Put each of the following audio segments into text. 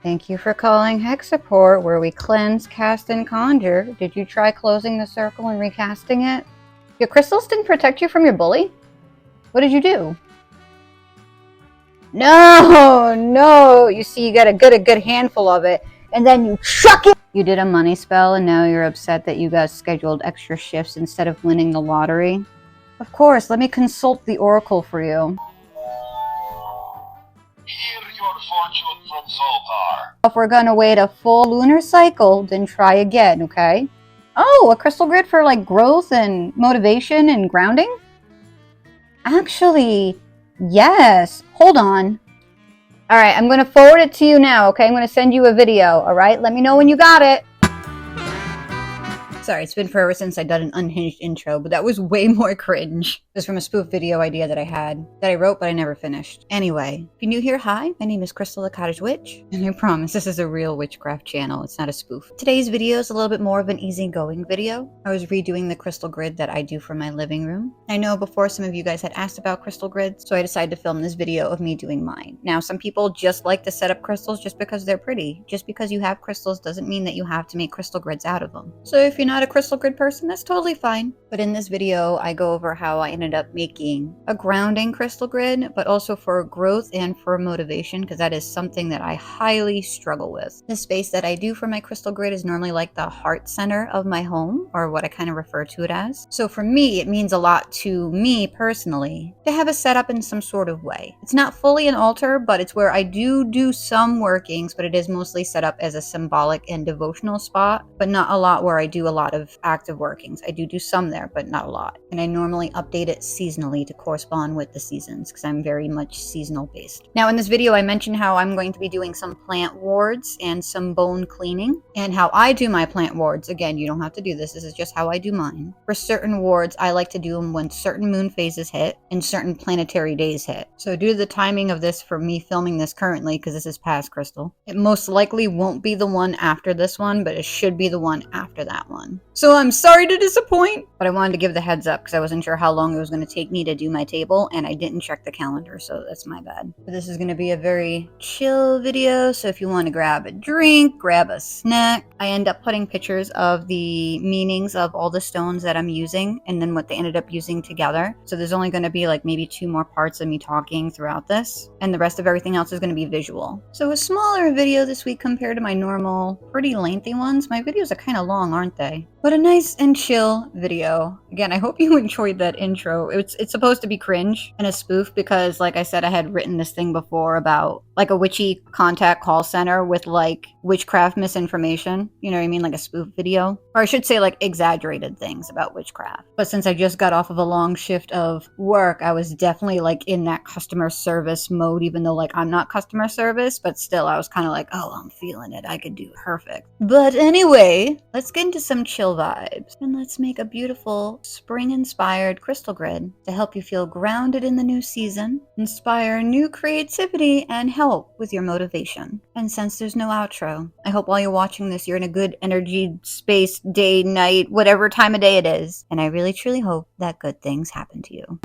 Thank you for calling Hex Support, where we cleanse, cast, and conjure. Did you try closing the circle and recasting it? Your crystals didn't protect you from your bully? What did you do? No! You see, you got a good handful of it, and then you chuck it! You did a money spell, and now you're upset that you guys scheduled extra shifts instead of winning the lottery? Of course, let me consult the oracle for you. Hear your fortune from Zoltar. If we're gonna wait a full lunar cycle, then try again, okay? Oh, a crystal grid for like growth and motivation and grounding? Actually, yes. Hold on. All right, I'm gonna forward it to you now, okay? I'm gonna send you a video, all right? Let me know when you got it. Sorry, it's been forever since I've done an unhinged intro, but that was way more cringe. It was from a spoof video idea that I wrote, but I never finished. Anyway, if you're new here, hi, my name is Crystal the Cottage Witch, and I promise this is a real witchcraft channel, it's not a spoof. Today's video is a little bit more of an easygoing video. I was redoing the crystal grid that I do for my living room. I know before some of you guys had asked about crystal grids, so I decided to film this video of me doing mine. Now, some people just like to set up crystals just because they're pretty. Just because you have crystals doesn't mean that you have to make crystal grids out of them. So if you're not a crystal grid person, that's totally fine. But in this video, I go over how I ended up making a grounding crystal grid, but also for growth and for motivation, because that is something that I highly struggle with. The space that I do for my crystal grid is normally like the heart center of my home, or what I kind of refer to it as. So for me, it means a lot to me personally to have a setup in some sort of way. It's not fully an altar, but it's where I do some workings, but it is mostly set up as a symbolic and devotional spot, but not a lot where I do a lot of active workings. I do some there, but not a lot. And I normally update it seasonally to correspond with the seasons, because I'm very much seasonal based. Now in this video, I mentioned how I'm going to be doing some plant wards and some bone cleaning, and how I do my plant wards. Again, you don't have to do this. This is just how I do mine. For certain wards, I like to do them when certain moon phases hit and certain planetary days hit. So due to the timing of this for me filming this currently, because this is past crystal, it most likely won't be the one after this one, but it should be the one after that one. So I'm sorry to disappoint, but I wanted to give the heads up because I wasn't sure how long it was going to take me to do my table, and I didn't check the calendar, so that's my bad. But this is going to be a very chill video, so if you want to grab a drink, grab a snack. I end up putting pictures of the meanings of all the stones that I'm using, and then what they ended up using together. So there's only going to be like maybe 2 more parts of me talking throughout this, and the rest of everything else is going to be visual. So a smaller video this week compared to my normal, pretty lengthy ones. My videos are kind of long, aren't they? But a nice and chill video. Again, I hope you enjoyed that intro. It's supposed to be cringe and a spoof because, like I said, I had written this thing before about like a witchy contact call center with like witchcraft misinformation. You know what I mean? Like a spoof video. Or I should say like exaggerated things about witchcraft. But since I just got off of a long shift of work, I was definitely like in that customer service mode, even though like I'm not customer service, but still I was kind of like, oh, I'm feeling it. I could do it perfect. But anyway, let's get into some chill vibes, and let's make a beautiful spring-inspired crystal grid to help you feel grounded in the new season, inspire new creativity, and help with your motivation. And since there's no outro, I hope while you're watching this, you're in a good energy space, day, night, whatever time of day it is, and I really truly hope that good things happen to you.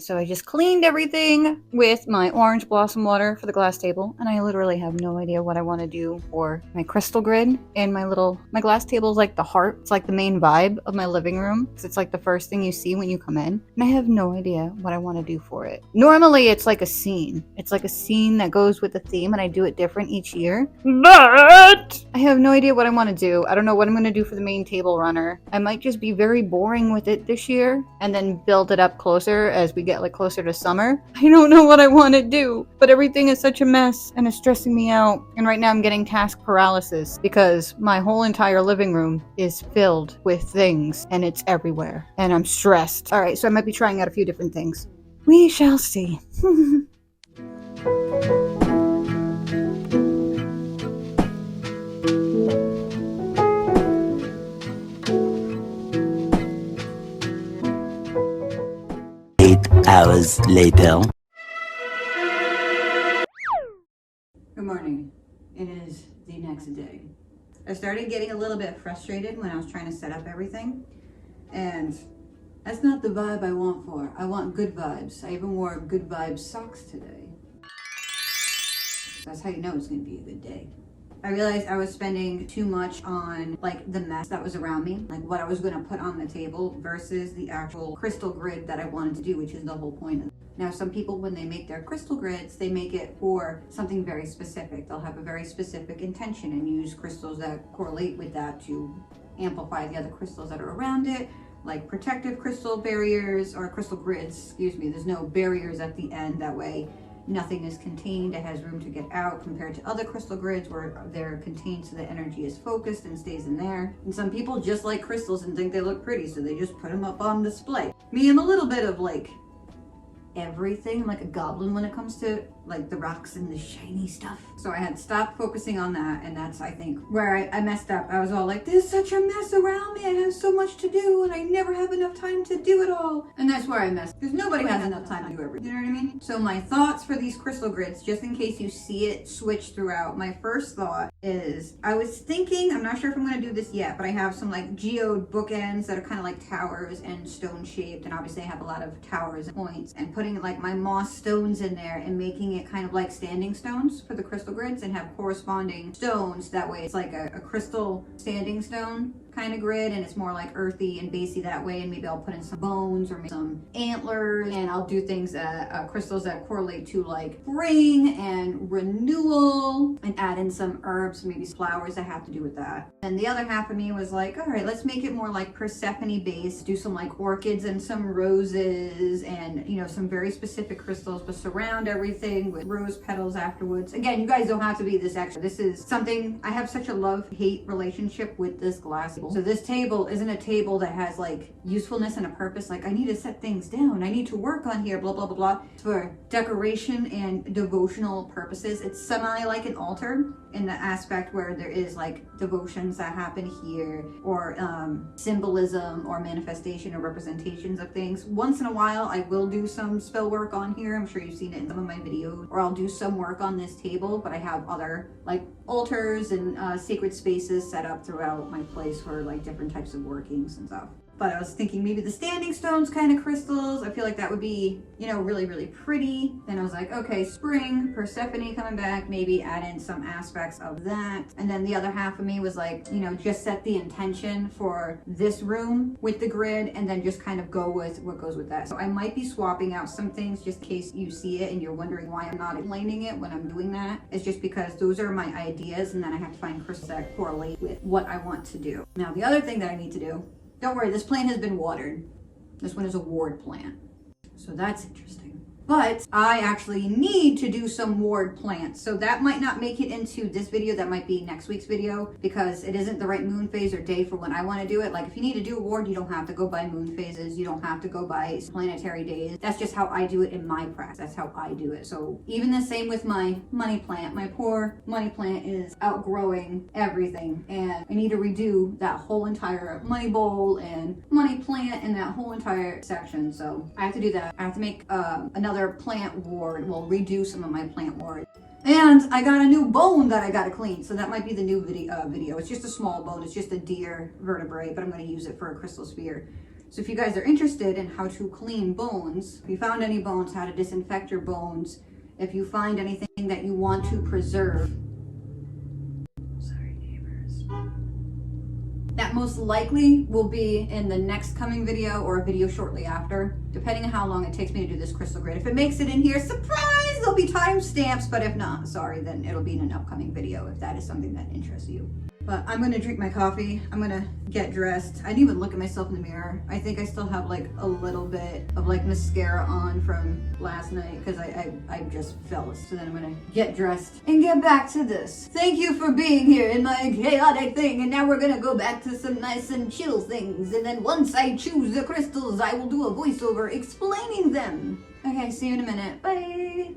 So I just cleaned everything with my orange blossom water for the glass table, and I literally have no idea what I want to do for my crystal grid. And my glass table is like the heart. It's like the main vibe of my living room, because it's like the first thing you see when you come in, and I have no idea what I want to do for it. Normally it's like a scene. It's like a scene that goes with the theme, and I do it different each year. But I have no idea what I want to do. I don't know what I'm going to do for the main table runner. I might just be very boring with it this year and then build it up closer as we get like closer to summer. I don't know what I want to do, but everything is such a mess and it's stressing me out. And right now I'm getting task paralysis because my whole entire living room is filled with things and it's everywhere and I'm stressed. All right, so I might be trying out a few different things. We shall see. 8 hours later. Good morning. It is the next day. I started getting a little bit frustrated when I was trying to set up everything, and that's not the vibe I want for. I want good vibes. I even wore good vibes socks today. That's how you know it's gonna be a good day. I realized I was spending too much on like the mess that was around me, like what I was gonna put on the table versus the actual crystal grid that I wanted to do, which is the whole point of it. Now, some people, when they make their crystal grids, they make it for something very specific. They'll have a very specific intention and use crystals that correlate with that to amplify the other crystals that are around it, like protective crystal barriers or crystal grids, excuse me. There's no barriers at the end. That way nothing is contained. It has room to get out compared to other crystal grids where they're contained so the energy is focused and stays in there. And some people just like crystals and think they look pretty, so they just put them up on display. Me, I'm a little bit of like everything. I'm like a goblin when it comes to like the rocks and the shiny stuff. So I had stopped focusing on that, and that's, I think, where I messed up. I was all like, there's such a mess around me. I have so much to do, and I never have enough time to do it all. And that's where I messed, because nobody has enough time to do everything. You know what I mean? So my thoughts for these crystal grids, just in case you see it switch throughout, my first thought is, I was thinking, I'm not sure if I'm going to do this yet, but I have some like geode bookends that are kind of like towers and stone shaped, and obviously I have a lot of towers and points, and putting like my moss stones in there and making it kind of like standing stones for the crystal grids and have corresponding stones. That way it's like a crystal standing stone kind of grid, and it's more like earthy and basey that way. And maybe I'll put in some bones or maybe some antlers, and I'll do things crystals that correlate to like spring and renewal, and add in some herbs, maybe flowers that have to do with that. And the other half of me was like, all right, let's make it more like Persephone based, do some like orchids and some roses and, you know, some very specific crystals, but surround everything with rose petals afterwards. Again, you guys don't have to be this extra. This is something, I have such a love-hate relationship with this glass table. So this table isn't a table that has like usefulness and a purpose, like I need to set things down, I need to work on here, blah, blah, blah, blah. It's for decoration and devotional purposes. It's semi like an altar in the aspect where there is like devotions that happen here, or symbolism or manifestation or representations of things. Once in a while, I will do some spell work on here. I'm sure you've seen it in some of my videos, or I'll do some work on this table, but I have other like altars and sacred spaces set up throughout my place for like different types of workings and stuff. But I was thinking maybe the standing stones kind of crystals. I feel like that would be, you know, really, really pretty. Then I was like, okay, spring, Persephone coming back, maybe add in some aspects of that. And then the other half of me was like, you know, just set the intention for this room with the grid, and then just kind of go with what goes with that. So I might be swapping out some things just in case you see it and you're wondering why I'm not explaining it when I'm doing that. It's just because those are my ideas, and then I have to find crystals that correlate with what I want to do. Now, the other thing that I need to do, don't worry, this plant has been watered. This one is a ward plant. So that's interesting. But I actually need to do some ward plants. So that might not make it into this video. That might be next week's video, because it isn't the right moon phase or day for when I want to do it. Like if you need to do a ward, you don't have to go by moon phases. You don't have to go by planetary days. That's just how I do it in my practice. That's how I do it. So even the same with my money plant. My poor money plant is outgrowing everything, and I need to redo that whole entire money bowl and money plant and that whole entire section. So I have to do that. I have to make another plant ward. We'll redo some of my plant ward. And I got a new bone that I gotta clean, so that might be the new video. It's just a small bone. It's just a deer vertebrae, but I'm going to use it for a crystal sphere. So if you guys are interested in how to clean bones, if you found any bones, how to disinfect your bones, if you find anything that you want to preserve, that most likely will be in the next coming video or a video shortly after, depending on how long it takes me to do this crystal grid. If it makes it in here, surprise, there'll be timestamps, but if not, sorry, then it'll be in an upcoming video if that is something that interests you. But I'm gonna drink my coffee. I'm gonna get dressed. I didn't even look at myself in the mirror. I think I still have like a little bit of like mascara on from last night because I just fell asleep. So then I'm gonna get dressed and get back to this. Thank you for being here in my chaotic thing. And now we're gonna go back to some nice and chill things. And then once I choose the crystals, I will do a voiceover explaining them. Okay, see you in a minute. Bye!